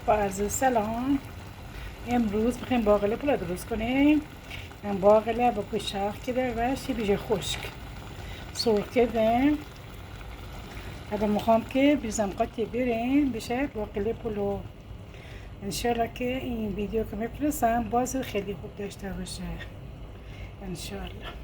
با عرض سلام. امروز میخوایم باقله پلو درست کنیم. من باقله با گوشت کرده و شیبیج خشک سرخ کردم. الان میخوام که بریزم قاطی بریم بشه باقله پلو. انشالله که این ویدیو که میفرستم باز خیلی خوب داشته باشه انشالله.